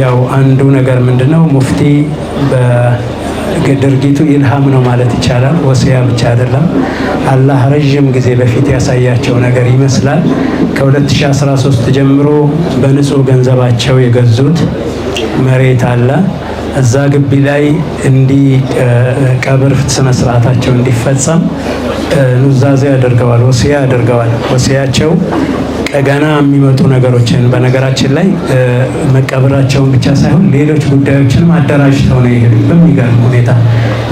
ያው አንዱ ነገር ምንድነው ሙፍቲ በድርጊቱ ኢልሃም ነው ማለት ይቻላል። ወሲያ ብቻ አይደለም። አላህ ረጅም ጊዜ በፊት ያሳያቸው ነገር ይመስላል። ከ2013 ጀምሮ በንጹህ ገንዘባቸው የገዙት መሬት አለ። እዛ ግቢ ላይ ቀብር ስነ ስርዓታቸው እንዲፈጸም ኑዛዜ አድርገዋል፣ ወሲያ አድርገዋል። ወሲያቸው ገና የሚመጡ ነገሮችን በነገራችን ላይ መቀበራቸውን ብቻ ሳይሆን ሌሎች ጉዳዮችንም አደራጅተው ነው የሄዱት። በሚገርም ሁኔታ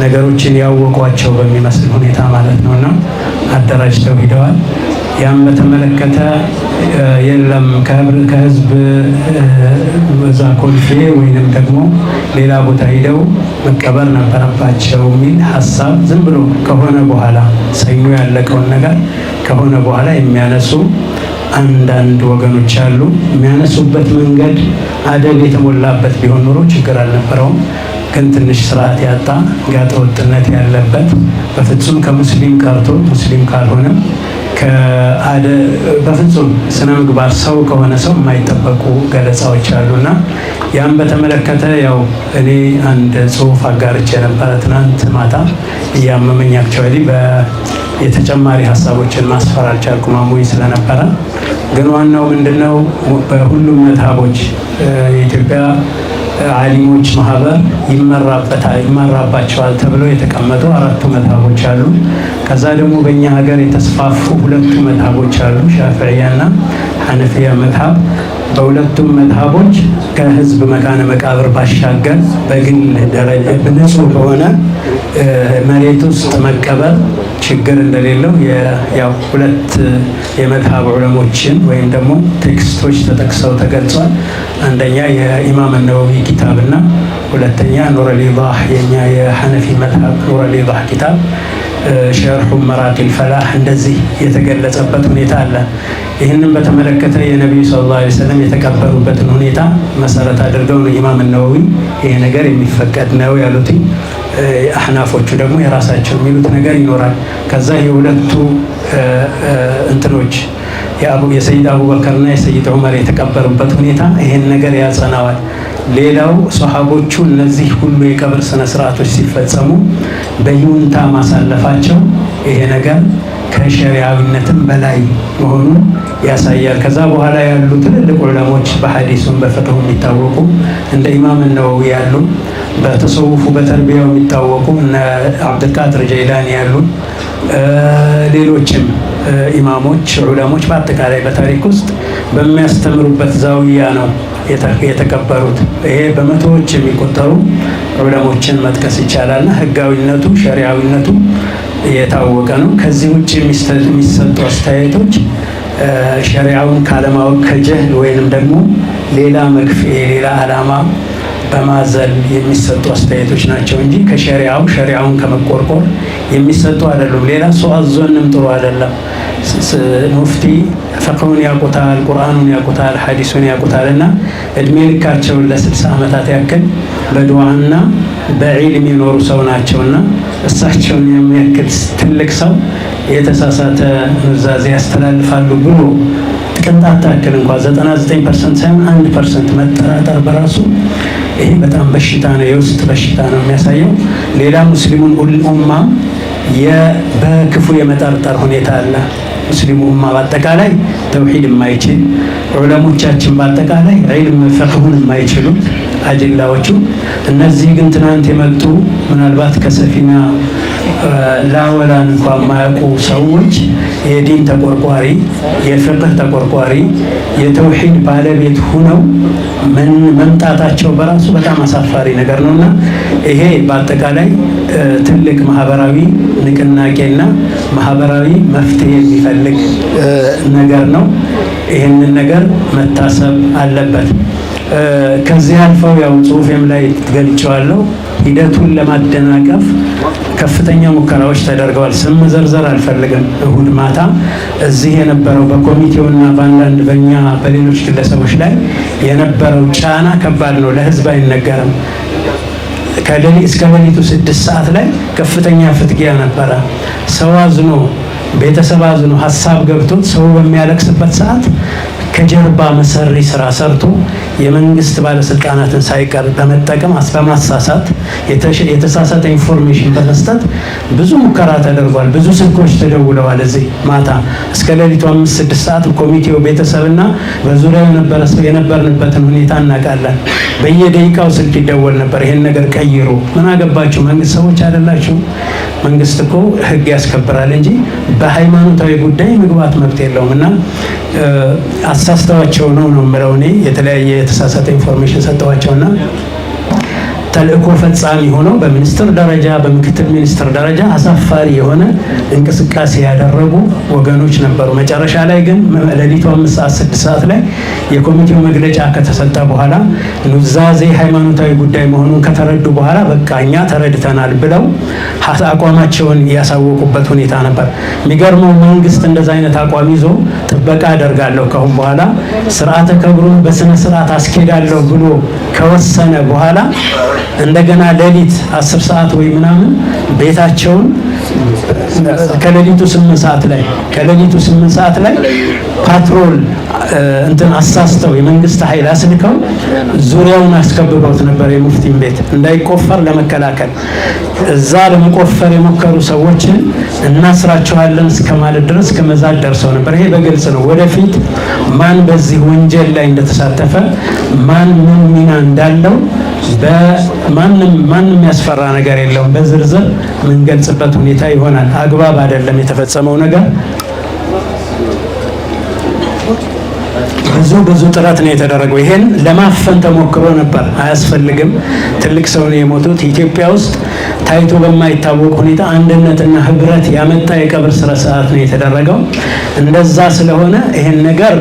ነገሮችን ያወቋቸው በሚመስል ሁኔታ ማለት ነውና አደራጅተው ሂደዋል። ያም በተመለከተ የለም ከህዝብ በዛ ኮልፌ ወይንም ደግሞ ሌላ ቦታ ሂደው መቀበር ነበረባቸው የሚል ሀሳብ ዝም ብሎ ከሆነ በኋላ ሰኞ ያለቀውን ነገር ከሆነ በኋላ የሚያነሱ አንዳንድ ወገኖች አሉ። የሚያነሱበት መንገድ አደብ የተሞላበት ቢሆን ኖሮ ችግር አልነበረውም። ግን ትንሽ ስርዓት ያጣ ጋጠ ወጥነት ያለበት በፍጹም ከሙስሊም ቀርቶ ሙስሊም ካልሆነም በፍጹም ስነ ምግባር ሰው ከሆነ ሰው የማይጠበቁ ገለጻዎች አሉና ያን በተመለከተ ያው እኔ አንድ ጽሁፍ አጋርቼ የነበረ ትናንት ማታ እያመመኝ አክቹዋሊ የተጨማሪ ሀሳቦችን ማስፈር አልቻልኩም አሞኝ ስለነበረ። ግን ዋናው ምንድነው በሁሉም መዝሀቦች የኢትዮጵያ ዓሊሞች ማህበር ይመራባቸዋል ተብለው የተቀመጡ 4 መዝሀቦች አሉ። ከዛ ደግሞ በእኛ ሀገር የተስፋፉ 2 መዝሀቦች አሉ፣ ሻፊዒያና ሐነፊያ መዝሀብ። በሁለቱም መዝሀቦች ከህዝብ መካነ መቃብር ባሻገር በግል ደረጃ ንጹህ በሆነ መሬት ውስጥ መቀበር ችግር እንደሌለው ያው 2 የመዝሀብ ዑለሞችን ወይም ደግሞ ቴክስቶች ተጠቅሰው ተገልጿል። አንደኛ የኢማም ነወዊ ኪታብና ሁለተኛ ኑር አልኢዳህ የኛ የሐነፊ መዝሀብ ኑር አልኢዳህ ኪታብ ሸርሑ መራቂል ፈላህ እንደዚህ የተገለጸበት ሁኔታ አለ። ይህንን በተመለከተ የነቢዩ ሰለላሁ ዐለይሂ ወሰለም የተቀበሩበትን ሁኔታ መሰረት አድርገው ነው ኢማም ነወዊ ይሄ ነገር የሚፈቀድ ነው ያሉት። አህናፎቹ ደግሞ የራሳቸው የሚሉት ነገር ይኖራል። ከዛ የሁለቱ እንትኖች የሰይድ አቡበከርና የሰይድ ዑመር የተቀበሩበት ሁኔታ ይሄን ነገር ያጸናዋል። ሌላው ሷሃቦቹ እነዚህ ሁሉ የቀብር ስነ ስርዓቶች ሲፈጸሙ በይሁንታ ማሳለፋቸው ይሄ ነገር ከሸሪዓዊነትም በላይ መሆኑን ያሳያል። ከዛ በኋላ ያሉ ትልልቅ ዑለሞች በሐዲሱም በፍቅሁ የሚታወቁ እንደ ኢማም ነወዊ ያሉ፣ በተሰውፉ በተርቢያው የሚታወቁ እነ አብዱልቃድር ጀይላኒ ያሉ ሌሎችም ኢማሞች ዑለሞች በአጠቃላይ በታሪክ ውስጥ በሚያስተምሩበት ዛውያ ነው የተቀበሩት። ይሄ በመቶዎች የሚቆጠሩ ዑለሞችን መጥቀስ ይቻላልና ህጋዊነቱ ሸሪዓዊነቱ የታወቀ ነው። ከዚህ ውጭ የሚሰጡ አስተያየቶች ሸሪዓውን ካለማወቅ ከጀህል ወይንም ደግሞ ሌላ መክፍኤ ሌላ ዓላማ በማዘል የሚሰጡ አስተያየቶች ናቸው እንጂ ሸሪዓውን ከመቆርቆር የሚሰጡ አይደሉም። ሌላ ሰው አዞንም ጥሩ አይደለም። ሙፍቲ ፍቅሁን ያውቁታል፣ ቁርአኑን ያውቁታል፣ ሐዲሱን ያውቁታልና እድሜ ልካቸውን ለ60 ዓመታት ያክል በዱዓና በዒልም የኖሩ ሰው ናቸውና እሳቸውን የሚያክል ትልቅ ሰው የተሳሳተ ኑዛዜ ያስተላልፋሉ ብሎ ቅንጣት ታክል እንኳን 99% ሳይሆን 1% መጠራጠር በራሱ ይሄ በጣም በሽታ ነው፣ የውስጥ በሽታ ነው የሚያሳየው። ሌላ ሙስሊሙን ኡማ በክፉ የመጠርጠር ሁኔታ አለ። ሙስሊሙ ኡማ በአጠቃላይ ተውሂድ የማይችል ዑለሞቻችን በአጠቃላይ ዒልም ፍቅሁን የማይችሉ አጅላዎቹ እነዚህ ግን ትናንት የመጡ ምናልባት ከሰፊና ላወላን እንኳን የማያውቁ ሰዎች የዲን ተቆርቋሪ የፍቅህ ተቆርቋሪ የተውሂድ ባለቤት ሁነው መምጣታቸው በራሱ በጣም አሳፋሪ ነገር ነውና ይሄ በአጠቃላይ ትልቅ ማህበራዊ ንቅናቄና ማህበራዊ መፍትሄ የሚፈልግ ነገር ነው። ይህንን ነገር መታሰብ አለበት። ከዚህ አልፈው ያው ጽሁፌም ላይ ገልጬዋለሁ፣ ሂደቱን ለማደናቀፍ ከፍተኛ ሙከራዎች ተደርገዋል። ስም መዘርዘር አልፈልግም። እሁድ ማታ እዚህ የነበረው በኮሚቴውና በአንዳንድ በእኛ በሌሎች ግለሰቦች ላይ የነበረው ጫና ከባድ ነው፣ ለህዝብ አይነገርም። እስከ ሌሊቱ 6 ሰዓት ላይ ከፍተኛ ፍትጊያ ነበረ። ሰው አዝኖ ቤተሰብ አዝኖ ሀሳብ ገብቶት ሰው በሚያለቅስበት ሰዓት ከጀርባ መሰሪ ስራ ሰርቶ የመንግስት ባለስልጣናትን ሳይቀር በመጠቀም በማሳሳት የተሳሳተ ኢንፎርሜሽን በመስጠት ብዙ ሙከራ ተደርጓል። ብዙ ስልኮች ተደውለዋል። እዚህ ማታ እስከ ሌሊቱ 5-6 ሰዓት ኮሚቴው ቤተሰብና በዙሪያው የነበርንበትን ሁኔታ እናውቃለን። በየደቂቃው ስልክ ይደወል ነበር። ይሄን ነገር ቀይሩ፣ ምን አገባችሁ? መንግስት ሰዎች አይደላችሁ? መንግስት እኮ ህግ ያስከብራል እንጂ በሃይማኖታዊ ጉዳይ መግባት መብት የለውም። እና አሳስተዋቸው ነው የምለው እኔ። የተለያየ የተሳሳተ ኢንፎርሜሽን ሰጠዋቸውና ተልእኮ ፈጻሚ ሆነው በሚኒስትር ደረጃ በምክትል ሚኒስትር ደረጃ አሳፋሪ የሆነ እንቅስቃሴ ያደረጉ ወገኖች ነበሩ። መጨረሻ ላይ ግን ሌሊቱ 5-6 ሰዓት ላይ የኮሚቴው መግለጫ ከተሰጠ በኋላ ኑዛዜ ሃይማኖታዊ ጉዳይ መሆኑን ከተረዱ በኋላ በቃ እኛ ተረድተናል ብለው አቋማቸውን ያሳወቁበት ሁኔታ ነበር። የሚገርመው መንግስት እንደዛ አይነት አቋም ይዞ ጥበቃ አደርጋለሁ ከአሁን በኋላ ስርዓተ ክብሩን በስነ ስርዓት አስኬዳለሁ ብሎ ከወሰነ በኋላ እንደገና ሌሊት 10 ሰዓት ወይ ምናምን ቤታቸውን ከሌሊቱ 8 ሰዓት ላይ ፓትሮል እንትን አሳስተው የመንግስት ኃይል አስልከው ዙሪያውን አስከብበውት ነበር። የሙፍቲን ቤት እንዳይቆፈር ለመከላከል እዛ ለመቆፈር የሞከሩ ሰዎችን እናስራቸዋለን እስከማለት ድረስ ከመዛት ደርሰው ነበር። ይሄ በግልጽ ነው። ወደፊት ማን በዚህ ወንጀል ላይ እንደተሳተፈ ማን ምን ሚና እንዳለው ማንም ያስፈራ ነገር የለውም። በዝርዝር የምንገልጽበት ሁኔታ ይሆናል። አግባብ አይደለም የተፈጸመው ነገር። ብዙ ጥረት ነው የተደረገው። ይሄን ለማፈን ተሞክሮ ነበር። አያስፈልግም። ትልቅ ሰው ነው የሞቱት። ኢትዮጵያ ውስጥ ታይቶ በማይታወቅ ሁኔታ አንድነትና ህብረት ያመጣ የቀብር ስነ ስርዓት ነው የተደረገው። እንደዛ ስለሆነ ይሄን ነገር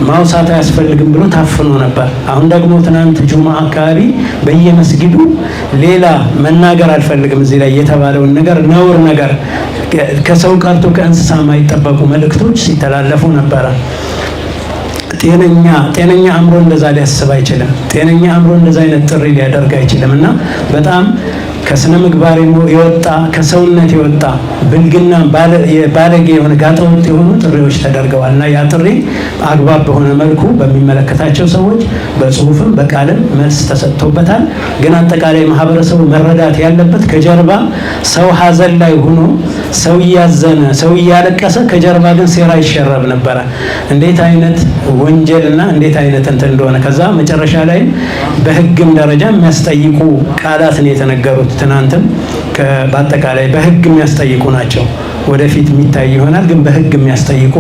ማውሳት አያስፈልግም ብሎ ታፍኖ ነበር። አሁን ደግሞ ትናንት ጁማ አካባቢ በየመስጊዱ ሌላ መናገር አልፈልግም እዚህ ላይ የተባለውን ነገር ነውር ነገር ከሰው ቀርቶ ከእንስሳ የማይጠበቁ መልእክቶች ሲተላለፉ ነበረ። ጤነኛ አእምሮ እንደዛ ሊያስብ አይችልም። ጤነኛ አእምሮ እንደዛ አይነት ጥሪ ሊያደርግ አይችልም። እና በጣም ከስነ ምግባር የወጣ ከሰውነት የወጣ ብልግና ባለጌ የሆነ ጋጠወጥ የሆኑ ጥሪዎች ተደርገዋል። እና ያ ጥሪ አግባብ በሆነ መልኩ በሚመለከታቸው ሰዎች በጽሁፍም በቃልም መልስ ተሰጥቶበታል። ግን አጠቃላይ ማህበረሰቡ መረዳት ያለበት ከጀርባ ሰው ሀዘን ላይ ሆኖ ሰው እያዘነ ሰው እያለቀሰ ከጀርባ ግን ሴራ ይሸረብ ነበረ። እንዴት አይነት ወንጀልና እንዴት አይነት እንትን እንደሆነ ከዛ መጨረሻ ላይ በህግም ደረጃ የሚያስጠይቁ ቃላት ነው የተነገሩት። ትናንትም በአጠቃላይ በህግ የሚያስጠይቁ ናቸው። ወደፊት የሚታይ ይሆናል። ግን በህግ የሚያስጠይቁ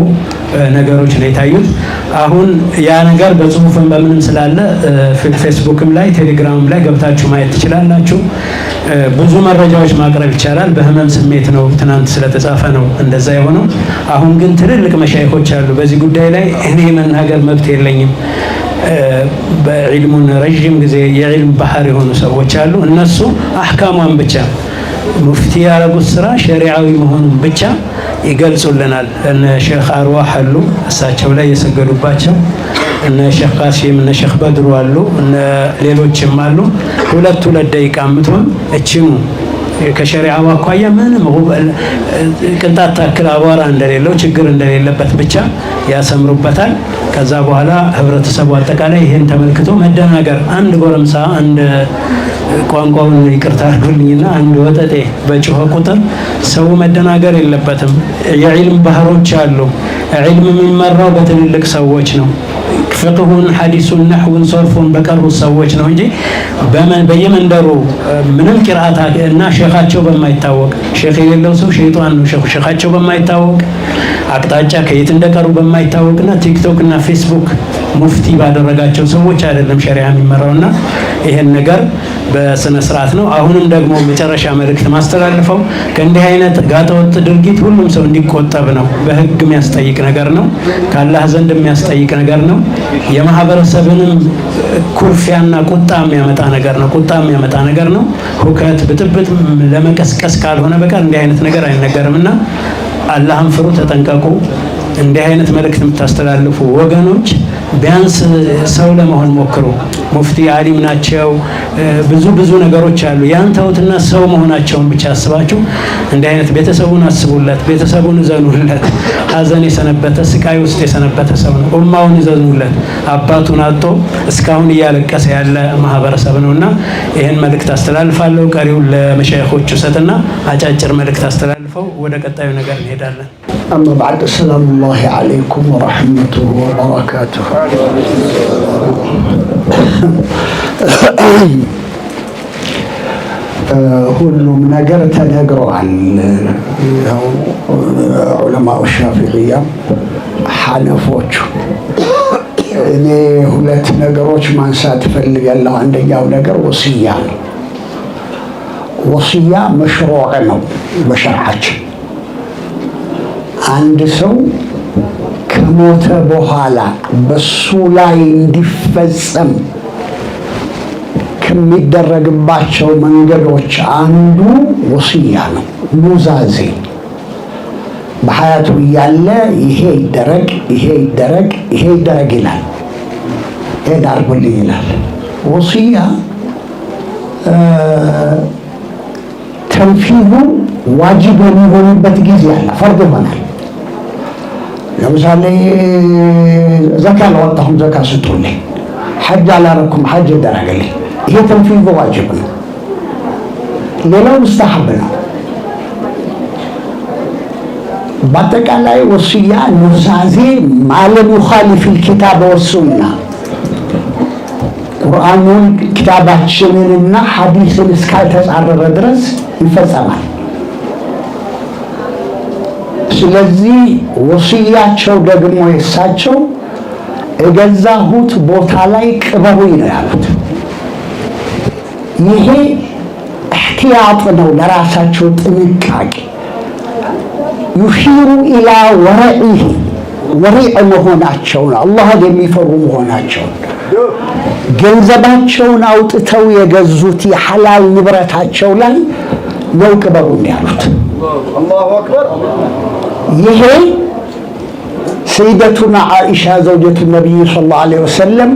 ነገሮች ነው የታዩት። አሁን ያ ነገር በጽሁፍም በምንም ስላለ ፌስቡክም ላይ ቴሌግራምም ላይ ገብታችሁ ማየት ትችላላችሁ። ብዙ መረጃዎች ማቅረብ ይቻላል። በህመም ስሜት ነው ትናንት ስለተጻፈ ነው እንደዛ የሆነው። አሁን ግን ትልልቅ መሻይኮች አሉ በዚህ ጉዳይ ላይ እኔ መናገር መብት የለኝም። በዕልሙን ረጅም ጊዜ የዕልም ባህር የሆኑ ሰዎች አሉ። እነሱ አህካሟን ብቻ ሙፍቲ ያረጉት ስራ ሸሪዓዊ መሆኑን ብቻ ይገልጹልናል። እነ ሼክ አርዋህ አሉ እሳቸው ላይ የሰገዱባቸው፣ እነ ሼክ ቃሲም እነ ሼክ በድሩ አሉ፣ እነ ሌሎችም አሉ። ሁለት ደቂቃ የምትሆን እችኑ ከሸሪዓው አኳያ ምንም ቅንጣት ታክል አቧራ እንደሌለው ችግር እንደሌለበት ብቻ ያሰምሩበታል። ከዛ በኋላ ህብረተሰቡ አጠቃላይ ይሄን ተመልክቶ መደናገር አንድ ጎረምሳ አንድ ቋንቋውን ይቅርታ አድርጉልኝና አንድ ወጠጤ በጮኸ ቁጥር ሰው መደናገር የለበትም። የዒልም ባህሮች አሉ። ዒልም የሚመራው በትልልቅ ሰዎች ነው። ፍቅሁን፣ ሐዲሱን፣ ነህውን፣ ሶርፉን በቀሩ ሰዎች ነው እንጂ በየመንደሩ ምንም ቂርአት እና ሼኻቸው በማይታወቅ ሼኽ የሌለው ሰው ሸይጣን ነው። ሼኻቸው በማይታወቅ አቅጣጫ ከየት እንደቀሩ በማይታወቅና ቲክቶክ እና ፌስቡክ ሙፍቲ ባደረጋቸው ሰዎች አይደለም ሸሪዓ የሚመራውና ይሄን ነገር በስነ ስርዓት ነው። አሁንም ደግሞ መጨረሻ መልእክት ማስተላልፈው ከእንዲህ አይነት ጋጠወጥ ድርጊት ሁሉም ሰው እንዲቆጠብ ነው። በህግ የሚያስጠይቅ ነገር ነው። ከአላህ ዘንድ የሚያስጠይቅ ነገር ነው። የማህበረሰብንም ኩርፊያና ቁጣ የሚያመጣ ነገር ነው። ሁከት ብጥብጥ ለመቀስቀስ ካልሆነ በቀር እንዲህ አይነት ነገር አይነገርምና አላህን ፍሩ፣ ተጠንቀቁ። እንዲህ አይነት መልእክት የምታስተላልፉ ወገኖች ቢያንስ ሰው ለመሆን ሞክሩ። ሙፍቲ አሊም ናቸው፣ ብዙ ነገሮች አሉ። ያን ተውትና ሰው መሆናቸውን ብቻ አስባችሁ እንዲህ አይነት ቤተሰቡን አስቡለት፣ ቤተሰቡን እዘኑለት። ሀዘን የሰነበተ ስቃይ ውስጥ የሰነበተ ሰው ነው። ኡማውን እዘኑለት። አባቱን አጥቶ እስካሁን እያለቀሰ ያለ ማህበረሰብ ነውና ይህን መልእክት አስተላልፋለሁ። ቀሪውን ለመሻይኾቹ ሰጥና አጫጭር መልእክት አስተላልፈው ወደ ቀጣዩ ነገር እንሄዳለን። أما بعد السلام الله عليكم ورحمته وبركاته. ሁሉም ነገር ተነግሯል። ዑለማው ሻፊዒያ ሐነፎቹ እኔ ሁለት ነገሮች ማንሳት እፈልጋለሁ። አንደኛው ነገር ወሲያ ነው። ወሲያ መሽሩዕ ነው በሸርዓችን። አንድ ሰው ከሞተ በኋላ በሱ ላይ እንዲፈጸም ከሚደረግባቸው መንገዶች አንዱ ወሲያ ነው። ኑዛዜ በሐያቱ እያለ ይሄ ይደረግ፣ ይሄ ይደረግ፣ ይሄ ይደረግ ይላል። ይሄን አድርጉልኝ ይላል። ወሲያ ተንፊዙ ዋጅብ የሚሆንበት ጊዜ አለ። ፈርድ ይሆናል። ለምሳሌ ዘካ አላወጣሁም፣ ዘካ ስጡልኝ። ሐጅ አላረኩም፣ ሐጅ ይደረግልኝ። ይሄ ተንፊዙ ዋጅብ ነው። ሌላው ሙስተሐብ ነው። በአጠቃላይ ወሲያ ኑዛዜ ማለም ዩኻሊፍ الكتاب والسنة ቁርአኑን ኪታባችንንና ሐዲስን እስካልተጻረረ ድረስ ይፈጸማል። ስለዚህ ወሲያቸው ደግሞ የሳቸው የገዛሁት ቦታ ላይ ቅበሩኝ ነው ያሉት። ይሄ እህቲያጥ ነው፣ ለራሳቸው ጥንቃቄ። ዩሺሩ ኢላ ወረዒህ ወሪዕ መሆናቸውን አላህን የሚፈሩ መሆናቸውን ገንዘባቸውን አውጥተው የገዙት የሐላል ንብረታቸው ላይ ነው ቅበሩኝ ያሉት። አላሁ አክበር። ይሄ ሰይደቱና ዓኢሻ ዘውጀቱ ነቢይ ሰለላሁ ዐለይሂ ወሰለም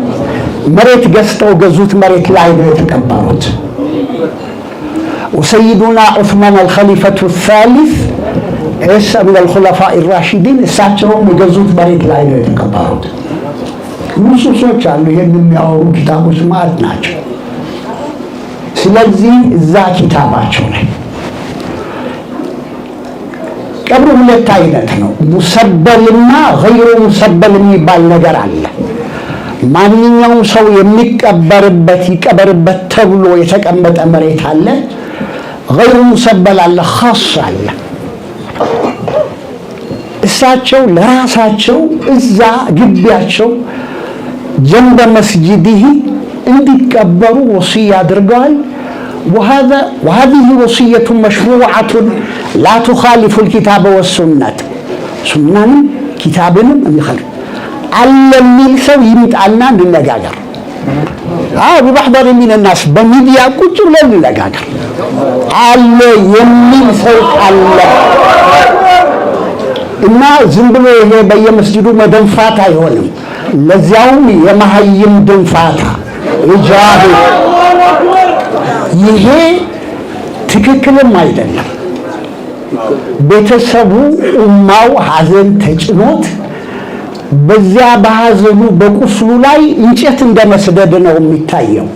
መሬት ገዝተው ገዙት መሬት ላይ ነው የተቀበሩት። ወሰይዱና ዑስማን አልኸሊፈቱ ሳሊስ من الخلفاء الراشدين እሳቸውም የገዙት መሬት ላይ ነው የተቀበሩት። ንሱሶች አሉ ይሄን የሚያወሩ ኪታቦች ማለት ናቸው። ስለዚህ እዛ ኪታባቸው ላይ ቀብሩ ሁለት አይነት ነው። ሙሰበልና ገይሩ ሙሰበል የሚባል ነገር አለ። ማንኛውም ሰው የሚቀበርበት ይቀበርበት ተብሎ የተቀመጠ መሬት አለ። ገይሩ ሙሰበል አለ፣ ኻስ አለ። እሳቸው ለራሳቸው እዛ ግቢያቸው ጀንበ መስጂድህ እንዲቀበሩ ወሲያ አድርገዋል። وهذه وصية مشروعة لا تخالف الكتاب والسنة سنن كتابنا يخالف على የሚል ሰው ይምጣና እንነጋገር። بمحضر من الناس በሚዲያ ቁጭ ብለን እንነጋገር አለ የሚል ሰው አለ እና ዝም ብሎ ይሄ በየመስጂዱ መደንፋት አይሆንም። ለዚያውም የመሀይም ድንፋታ የጃሂል ይሄ ትክክልም አይደለም። ቤተሰቡ ኡማው ሐዘን ተጭኖት በዚያ በሐዘኑ በቁስሉ ላይ እንጨት እንደመስደድ ነው የሚታየው።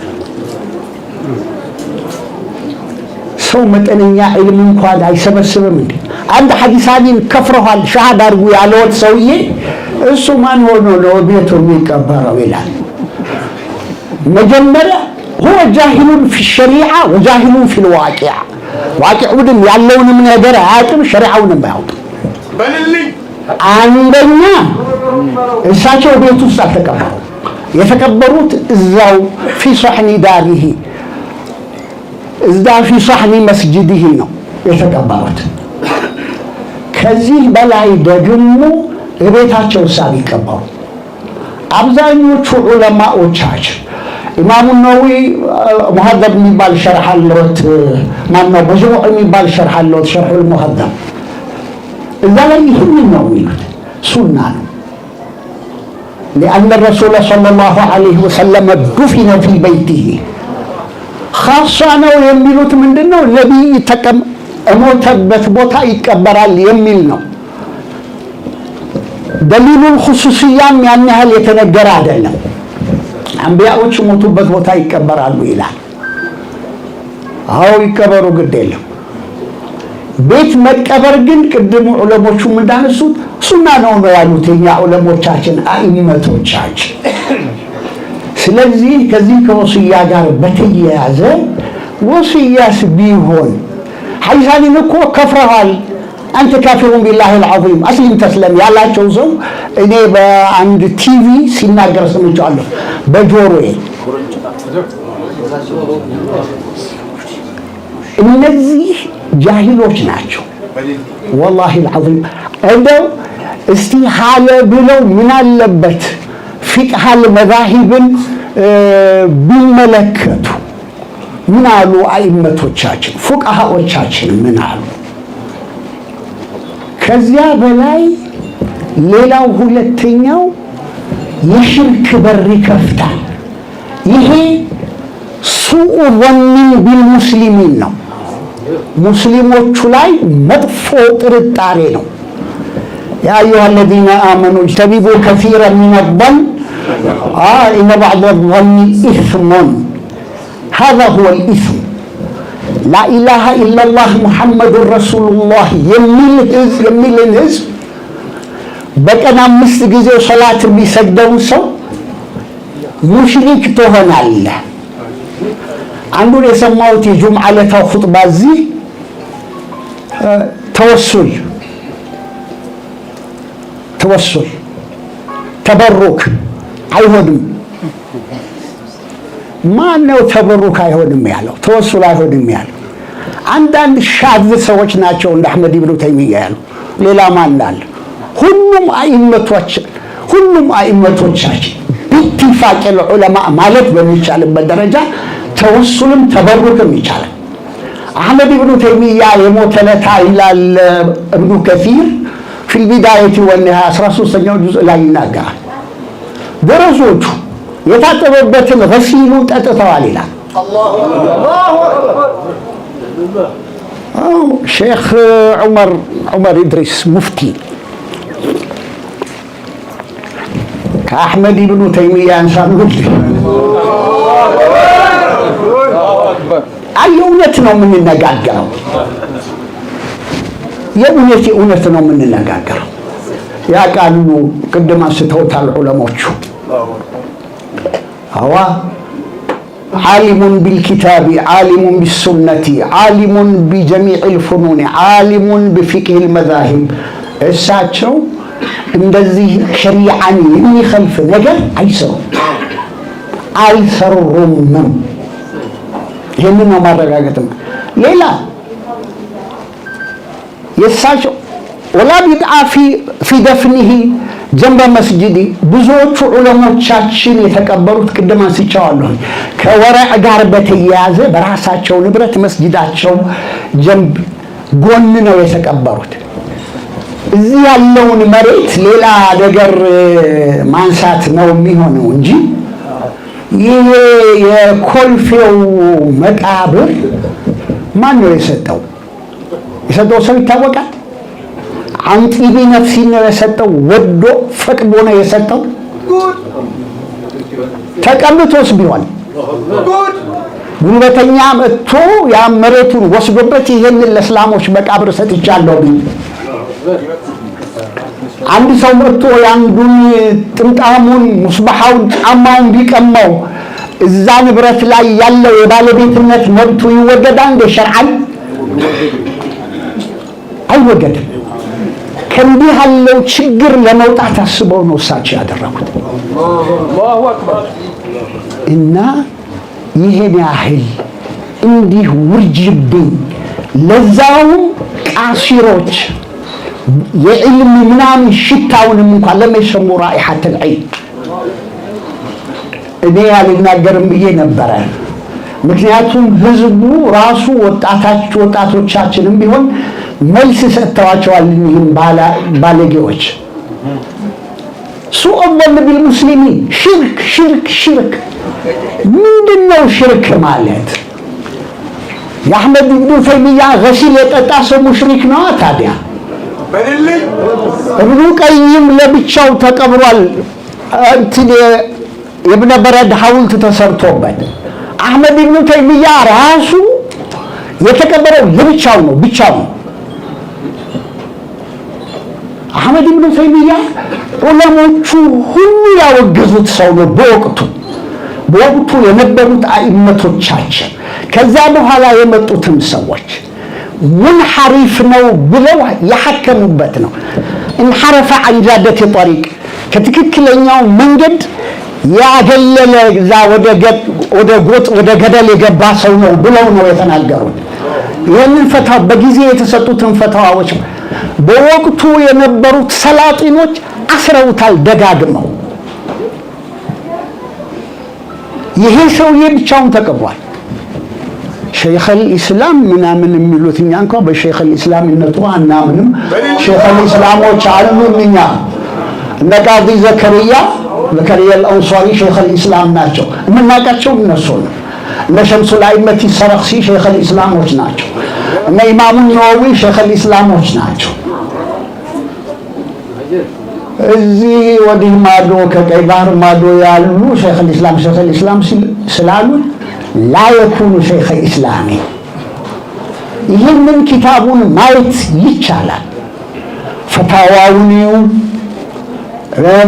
ሰው መጠነኛ ዒልም እንኳን አይሰበስብም እንዴ? አንድ ሐዲሳኒን ከፍረዋል ሻሃዳ አድርጉ ያለውት ሰውዬ እሱ ማን ሆኖ ነው ቤቱ የሚቀበረው ይላል። መጀመሪያ هو جاهل في الشريعة وجاهل في الواقع واقعውን ያለውንም ነገር አያውቅም፣ ሸሪዓውንም አያውቅም። አንደኛ እሳቸው ቤት ውስጥ አልተቀበሩ። የተቀበሩት እዛው في صحن داره እዛ في صحن مسجده ነው የተቀበሩት። ከዚህ በላይ ደግሞ ቤታቸው ሳቢ ቀበሩ። አብዛኞቹ ዑለማዎቻችን ኢማሙ ነወዊ ሙሐደብ የሚባል ሸርሕ አለዎት፣ ማነው መጅሙዕ የሚባል ሸርሕ አለዎት፣ ሸርሑል ሙሐደብ። እዛ ላይ ይህንን ነው የሚሉት ሱና ነው። لأن الرسول صلى الله عليه وسلم دفن في بيته خاصة ነው የሚሉት ምንድነው ነብይ ሞተበት ቦታ ይቀበራል የሚል ነው። ደሊሉል ኹሱሲያም ያን ያህል የተነገረ አይደለም። አንቢያዎች ሞቱበት ቦታ ይቀበራሉ ይላል። አዎ ይቀበሩ ግድ የለም። ቤት መቀበር ግን ቅድሙ ዑለሞቹ እንዳነሱት ሱና ነው ያሉት የኛ ዑለሞቻችን አኢመቶቻችን። ስለዚህ ከዚህ ከወሲያ ጋር በተያያዘ ወሲያስ ቢሆን ሐይሳኒን እኮ ከፍረዋል አንተ ካፊሩን ቢላሂ አልዓዚም አስሊም ተስለም ያላቸው ሰው እኔ በአንድ ቲቪ ሲናገር ሰምቻለሁ በጆሮዬ። እነዚህ ጃሂሎች ናቸው ወላሂ አልዓዚም። እንደው እስቲ ሐለ ብለው ምን አለበት ፊቅሃል መዛሂብን ቢመለከቱ ምን አሉ አኢመቶቻችን ፉቃሃዎቻችን ምን አሉ? ከዚያ በላይ ሌላው ሁለተኛው የሽርክ በር ይከፍታል። ይሄ ሱኡ ወኒን ቢልሙስሊሚን ነው። ሙስሊሞቹ ላይ መጥፎ ጥርጣሬ ነው። ያ አዩሃ አለዚነ አመኑ እጅተኒቡ ከሲረን ሚነ ظን ኢነ በዕደ ظን ኢስሙን هذا هو الإثم لا إله إلا الله محمد رسول الله የሚል ህዝብ በቀን 5 ጊዜ ሶላት የሚሰግደውን ሰው ሙሽሪክ ትሆናለህ። አንዱን የሰማሁት የጁምዓ ዕለታው ኹጥባ እዚህ ተወሱል ተበሩክ አይሆንም። ማን ነው ተበሩክ አይሆንም ያለው? ተወሱል አይሆንም ያለው? አንዳንድ ሻዝ ሰዎች ናቸው እንደ አህመድ ኢብኑ ተይሚያ ያሉ። ሌላ ማን አለ? ሁሉም አኢመቶቻችን ቢትፋቅ ዑለማ ማለት በሚቻልበት ደረጃ ተወሱልም ተበሩክም ይቻላል። አህመድ ኢብኑ ተይሚያ የሞተለታ ይላል ኢብኑ ከሲር في البداية والنهاية 13ኛው ጁዝ ላይ ይናገራል። ደረሶቹ የታጠበበትን ገሲሉን ጠጥተዋል ይላል። ሼክ ዑመር ኢድሪስ ሙፍቲ ከአሕመድ ኢብኑ ተይሚያ አንሳሉት። የእውነት ነው የምንነጋገረው፣ የእውነት ነው የምንነጋገረው። ያ ቃሉ ቅድም አንስተውታል ዑለሞቹ። هو عالم بالكتاب عالم بالسنة عالم بجميع الفنون عالم بفقه المذاهب እሳቸው እንደዚህ ሸሪዓን የሚخልፍ ነገር አይሰሩም። ይሄንን ነው ማረጋገጥ። ሌላ የእሳቸው ወላ ቢድዓ ፊ ደፍኒሂ ጀንበ መስጂዲ ብዙዎቹ ዑለሞቻችን የተቀበሩት ቅድም አንስቼዋለሁ ከወረዕ ጋር በተያያዘ በራሳቸው ንብረት መስጂዳቸው ጀንብ ጎን ነው የተቀበሩት። እዚህ ያለውን መሬት ሌላ ነገር ማንሳት ነው የሚሆነው እንጂ ይሄ የኮልፌው መቃብር ማን ነው የሰጠው? የሰጠው ሰው ይታወቃል። አንጢቢ ነፍሲ ነው የሰጠው፣ ወዶ ፈቅዶ ነው የሰጠው። ተቀምጦስ ቢሆን ጉልበተኛ መጥቶ ያ መሬቱን ወስዶበት ይሄንን ለእስላሞች መቃብር ሰጥቻለሁ ቢል፣ አንድ ሰው መጥቶ ያንዱን ጥምጣሙን ሙስባሐውን ጫማውን ቢቀማው እዛ ንብረት ላይ ያለው የባለቤትነት መብቱ ይወገዳል እንደ ሸርዓን? አይወገድም። ከእንዲህ ያለው ችግር ለመውጣት አስበው ነው እሳቸው ያደረጉት። እና ይሄን ያህል እንዲህ ውርጅብኝ ለዛውም ቃሲሮች የዕልም ምናምን ሽታውንም እንኳን ለሚሰሙ ራኢሐተል ዒልም እኔ ያልናገርም ብዬ ነበረ። ምክንያቱም ህዝቡ ራሱ ወጣቶቻችንም ቢሆን መልስ ሰጥተዋቸዋል። ይህም ባለጌዎች ሱء الظن بالمسلمين ሽርክ ሽርክ ሽርክ ምንድነው ሽርክ ማለት? የአሕመድ ኢብኑ ተይሚያ ገሲል የጠጣ ሰው ሙሽሪክ ነው ታዲያ? ኢብኑ ቀይም ለብቻው ተቀብሯል። እንትን የኢብኑ በረድ ሐውልት ተሰርቶበት አሕመድ ኢብኑ ተይሚያ ራሱ የተቀበረው ለብቻው ነው፣ ብቻው። አሕመድ ኢብኑ ተይሚያ ዑለሞቹ ሁሉ ያወገዙት ሰው ነው በወቅቱ የነበሩት አኢመቶቻችን ከዛ በኋላ የመጡትም ሰዎች ሙንሐሪፍ ነው ብለው ያሐከሙበት ነው። እንሐረፈ عن جادة طريق ከትክክለኛው መንገድ ያገለለ እዛ ወደ ጎጥ ወደ ገደል የገባ ሰው ነው ብለው ነው የተናገሩት። ይህንን ፈታው በጊዜ የተሰጡትን ፈታዋዎች በወቅቱ የነበሩት ሰላጢኖች አስረውታል ደጋግመው። ይሄ ሰውዬ ብቻውን ተቀብሯል። ሸይኹል ኢስላም ምናምን የሚሉት እኛ እንኳን በሸይኹል ኢስላምነቱ አናምንም። ሸይኹል ኢስላሞች አሉን እኛ እነ ቃዲ ዘከሪያ አልአንሷሪ ሸይኹል ኢስላም ናቸው። የምናውቃቸው እነሱ ነው። እነ ሸምሱል አኢመቲ ሰረኽሲ ሸይኹል ኢስላሞች ናቸው። እነ ኢማሙ ነወዊ ሸይኹል ኢስላሞች ናቸው። እዚህ ወዲህ ማዶ ከቀይ ባህር ማዶ ያሉ ሸይኹል ኢስላም ስላሉ ላ የኩኑ ሸይኽ ኢስላሚ። ይህንን ኪታቡን ማየት ይቻላል። ፈታዋውን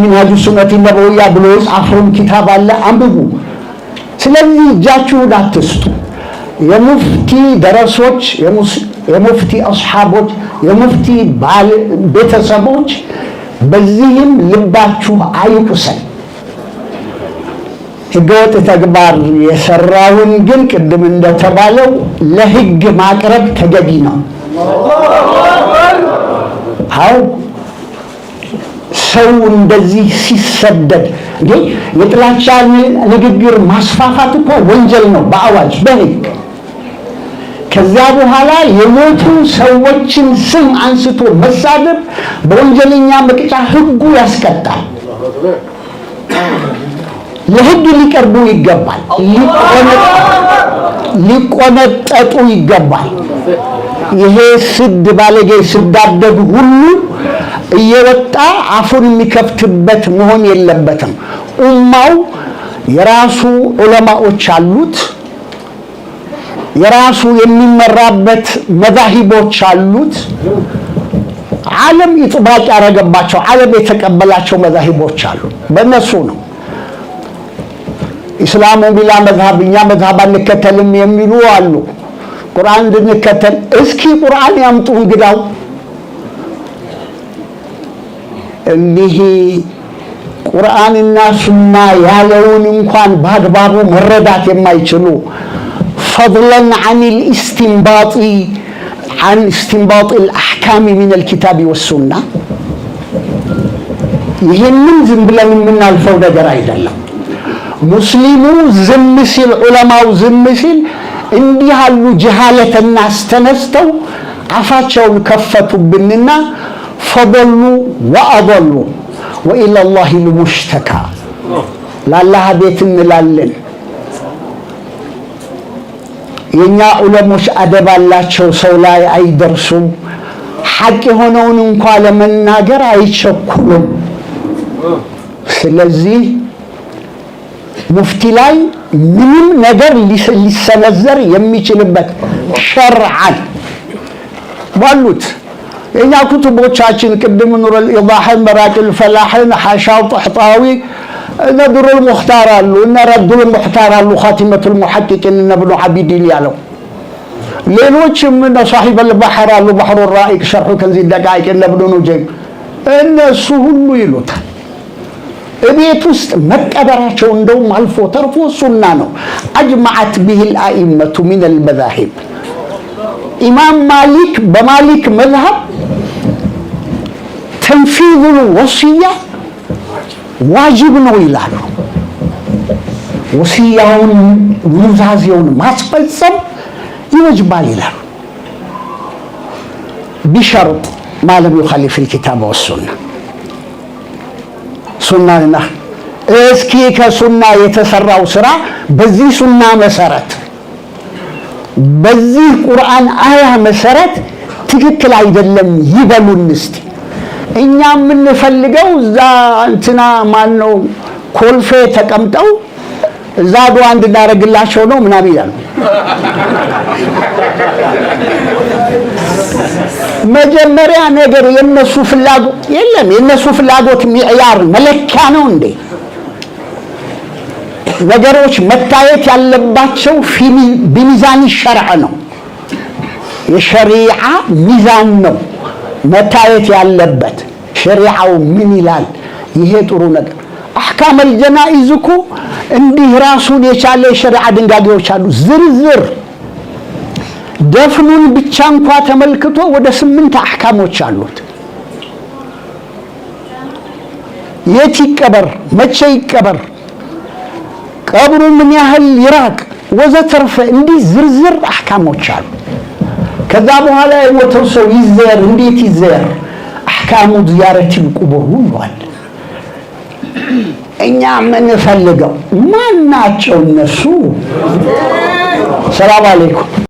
ሚንሃጁ ሱነቲ ነበዊያ ብሎ የጻፈውን ኪታብ አለ፣ አንብቡ። ስለዚህ እጃችሁን አትስጡ። የሙፍቲ ደረሶች፣ የሙፍቲ አስሓቦች፣ የሙፍቲ ቤተሰቦች በዚህም ልባችሁ አይቁሰል። ህገወጥ ተግባር የሰራውን ግን ቅድም እንደተባለው ለህግ ማቅረብ ተገቢ ነው። አው ሰው እንደዚህ ሲሰደድ እንዴ የጥላቻ ንግግር ማስፋፋት እኮ ወንጀል ነው በአዋጅ በህግ። ከዚያ በኋላ የሞቱ ሰዎችን ስም አንስቶ መሳደብ በወንጀለኛ መቅጫ ህጉ ያስቀጣል። ለህግ ሊቀርቡ ይገባል፣ ሊቆነጠጡ ይገባል። ይሄ ስድ ባለጌ ስዳደግ ሁሉ እየወጣ አፉን የሚከፍትበት መሆን የለበትም። ኡማው የራሱ ዑለማዎች አሉት፣ የራሱ የሚመራበት መዛሂቦች አሉት። ዓለም ኢጥባቅ ያደረገባቸው ዓለም የተቀበላቸው መዛሂቦች አሉ። በእነሱ ነው ኢስላሙ ቢላ መዝሀብ እኛ መዝሀብ አንከተልም የሚሉ አሉ። ቁርአን እንድንከተል እስኪ ቁርአን ያምጡ እንግዳው። እኒህ ቁርአንና ሱና ያለውን እንኳን በአግባቡ መረዳት የማይችሉ ፈضለን عن استنباط الأحكام من الكتاب والسنة ይህንን ዝም ብለን የምናልፈው ነገር አይደለም። ሙስሊሙ ዝም ሲል ዑለማው ዝም ሲል እንዲህ ያሉ ጀሃለተና አስተነስተው አፋቸውን ከፈቱብንና ፈضሉ ወአضሉ وإلى الله المشتكى ላላህ ቤት እንላለን። የኛ ዑለሞች አደብ አላቸው፣ ሰው ላይ አይደርሱም። ሐቅ የሆነውን እንኳን ለመናገር አይቸኩሉም። ስለዚህ ሙፍቲ ላይ ምንም ነገር ሊሰነዘር የሚችልበት ሸርዓን ባሉት የኛ ኩቱቦቻችን ቅድም ኑረል ኢዳህን መራቂል ፈላህን ሐሻው ጠህጣዊ ነድሩል ሙኽታር አሉ እና ረዱል ሙኽታር አሉ ኻቲመቱል ሙሐቂቂን ኢብኑ አቢዲን ያለው ሌሎችም እነ ሷሂበል ባህር አሉ ባህሩ ራኢቅ ሸርሑ ከንዚ ደቃኢቅ ኢብኑ ኑጀይም እነሱ ሁሉ ይሉታል። እቤት ውስጥ መቀበራቸው እንደውም አልፎ ተርፎ ሱና ነው። አጅመዐት ቢሂል አኢመቱ ሚነል መዛሂብ ኢማም ማሊክ በማሊክ መዝሀብ ተንፊዙል ወሲያ ዋጅብ ነው ይላሉ። ወሲያውን ኑዛዜውን ማስፈጸም ይወጅባል ይላሉ። ቢሸርጥ ማለም ይኻሊፍ الكتاب والسنة ሱናና እስኪ ከሱና የተሰራው ስራ በዚህ ሱና መሰረት በዚህ ቁርአን አያ መሰረት ትክክል አይደለም ይበሉን እስቲ። እኛ የምንፈልገው እዛ እንትና ማን ነው ኮልፌ ተቀምጠው እዛ ዱዓ እንድናደርግላቸው ነው ምናምን ይላሉ። መጀመሪያ ነገር የነሱ ፍላጎት የለም። የነሱ ፍላጎት ሚዕያር መለኪያ ነው እንዴ? ነገሮች መታየት ያለባቸው በሚዛን ሸርዕ ነው። የሸሪዓ ሚዛን ነው መታየት ያለበት። ሸሪዓው ምን ይላል? ይሄ ጥሩ ነገር አህካም አልጀናኢዝ እኮ እንዲህ ራሱን የቻለ የሸሪዓ ድንጋጌዎች አሉ። ዝርዝር ደፍኑን ብቻ እንኳ ተመልክቶ ወደ 8 አህካሞች አሉት። የት ይቀበር፣ መቼ ይቀበር፣ ቀብሩ ምን ያህል ይራቅ ወዘተርፈ እንዲህ ዝርዝር አህካሞች አሉ። ከዛ በኋላ የሞተው ሰው ይዘር፣ እንዴት ይዘር፣ አህካሙ ዚያረቲል ቁቡር ሁሉ አለ። እኛ የምንፈልገው ማናቸው እነሱ? ሰላም አለይኩም